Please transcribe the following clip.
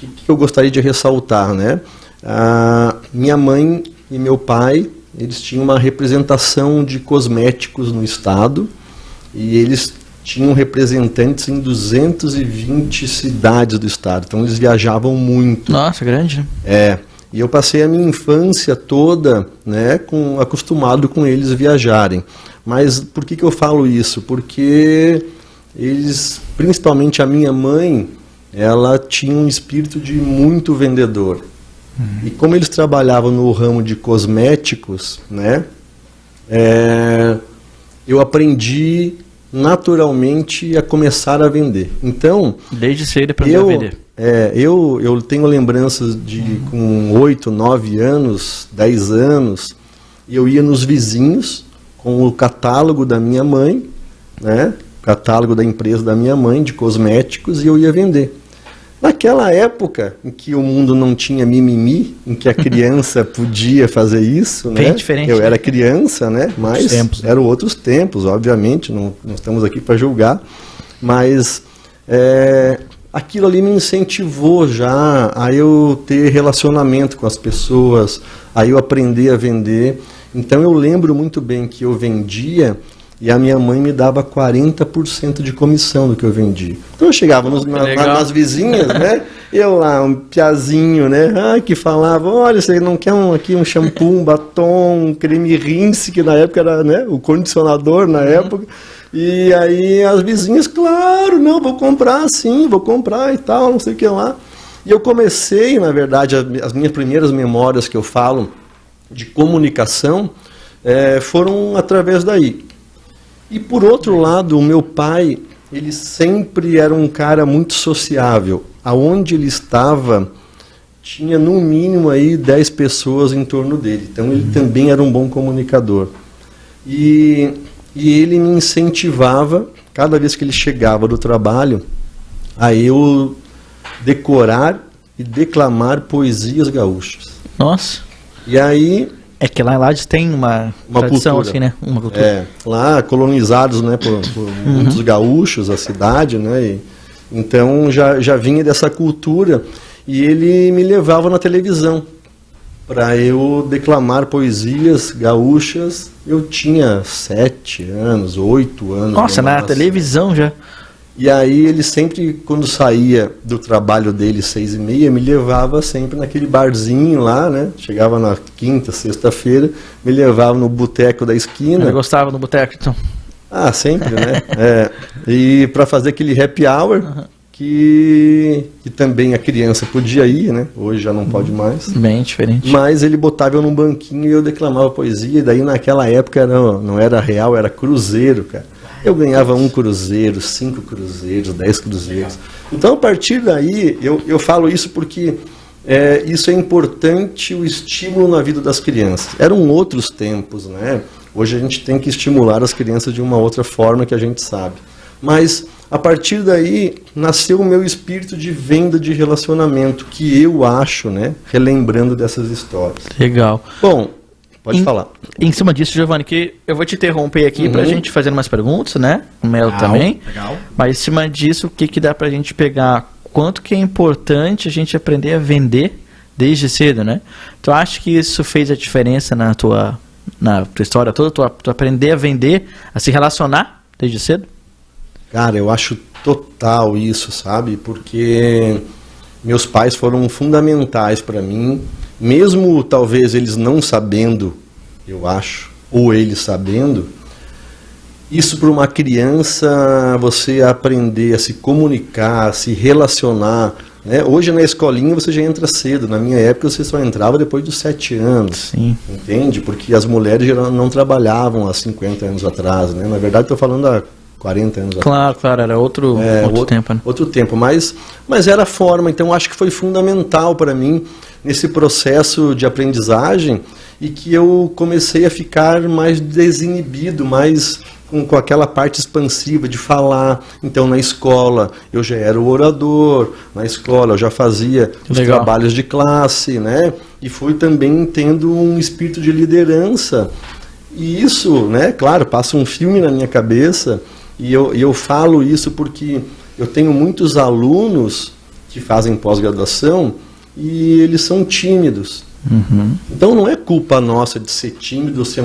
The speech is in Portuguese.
que eu gostaria de ressaltar, né? Minha mãe e meu pai, eles tinham uma representação de cosméticos no estado e eles tinham representantes em 220 cidades do estado, então eles viajavam muito. Nossa, grande, né? E eu passei a minha infância toda, né, acostumado com eles viajarem. Mas por que eu falo isso? Porque eles, principalmente a minha mãe, ela tinha um espírito de muito vendedor. E como eles trabalhavam no ramo de cosméticos, né, eu aprendi naturalmente a começar a vender. Então, desde cedo aprendeu a vender. Eu tenho lembranças de com 8, 9 anos, 10 anos, eu ia nos vizinhos com o catálogo da minha mãe, né, catálogo da empresa da minha mãe de cosméticos, e eu ia vender. Naquela época em que o mundo não tinha mimimi, em que a criança podia fazer isso, bem né? Diferente. Eu era criança, né? Mas eram outros tempos, obviamente, não estamos aqui para julgar, mas aquilo ali me incentivou já a eu ter relacionamento com as pessoas, a eu aprender a vender. Então eu lembro muito bem que eu vendia e a minha mãe me dava 40% de comissão do que eu vendia. Então eu chegava nas vizinhas, né? Eu lá, um piazinho, né? Que falava, olha, você não quer aqui um shampoo, um batom, um creme rinse, que na época era, né, o condicionador na época. E aí as vizinhas, claro, não, vou comprar sim, vou comprar e tal, não sei o que lá. E eu comecei, na verdade, as minhas primeiras memórias que eu falo de comunicação foram através daí. E por outro lado, o meu pai, ele sempre era um cara muito sociável. Aonde ele estava, tinha no mínimo aí 10 pessoas em torno dele. Então ele também era um bom comunicador. E ele me incentivava, cada vez que ele chegava do trabalho, a eu decorar e declamar poesias gaúchas. Nossa! E aí... É que lá em Lages tem uma tradição cultura. assim, né? Uma cultura. Lá colonizados, né, por muitos gaúchos, a cidade, né? E, então já vinha dessa cultura e ele me levava na televisão para eu declamar poesias gaúchas. Eu tinha 7 anos, 8 anos. Nossa, na televisão já. E aí ele sempre, quando saía do trabalho dele 6h30, me levava sempre naquele barzinho lá, né? Chegava na quinta, sexta-feira, me levava no boteco da esquina. Ele gostava no boteco, então? Sempre, né? E para fazer aquele happy hour, que também a criança podia ir, né? Hoje já não pode mais. Bem diferente. Mas ele botava eu num banquinho e eu declamava poesia, e daí naquela época não era real, era cruzeiro, cara. Eu ganhava 1 cruzeiro, 5 cruzeiros, 10 cruzeiros. Então, a partir daí, eu falo isso porque isso é importante, o estímulo na vida das crianças. Eram outros tempos, né? Hoje a gente tem que estimular as crianças de uma outra forma que a gente sabe. Mas, a partir daí, nasceu o meu espírito de venda de relacionamento, que eu acho, né? Relembrando dessas histórias. Legal. Bom... Pode falar. Em cima disso, Giovanni, que eu vou te interromper aqui pra gente fazer umas perguntas, né? O Melo também. Legal. Mas em cima disso, o que dá pra gente pegar? Quanto que é importante a gente aprender a vender desde cedo, né? Tu acha que isso fez a diferença na tua história toda? Tu aprender a vender, a se relacionar desde cedo? Cara, eu acho total isso, sabe? Porque meus pais foram fundamentais para mim. Mesmo talvez eles não sabendo, eu acho, ou eles sabendo, isso para uma criança, você aprender a se comunicar, a se relacionar, né? Hoje na escolinha você já entra cedo, na minha época você só entrava depois dos 7 anos, Sim. Entende? Porque as mulheres não trabalhavam há 50 anos atrás, né? Na verdade estou falando há 40 anos atrás. Claro, era outro tempo, né? Outro tempo, mas era a forma, então acho que foi fundamental para mim nesse processo de aprendizagem e que eu comecei a ficar mais desinibido, mais com aquela parte expansiva de falar. Então na escola eu já era o orador, na escola eu já fazia os trabalhos de classe, né? E fui também tendo um espírito de liderança. E isso, né, claro, passa um filme na minha cabeça. E eu falo isso porque eu tenho muitos alunos que fazem pós-graduação e eles são tímidos. Então não é culpa nossa de ser tímido ou ser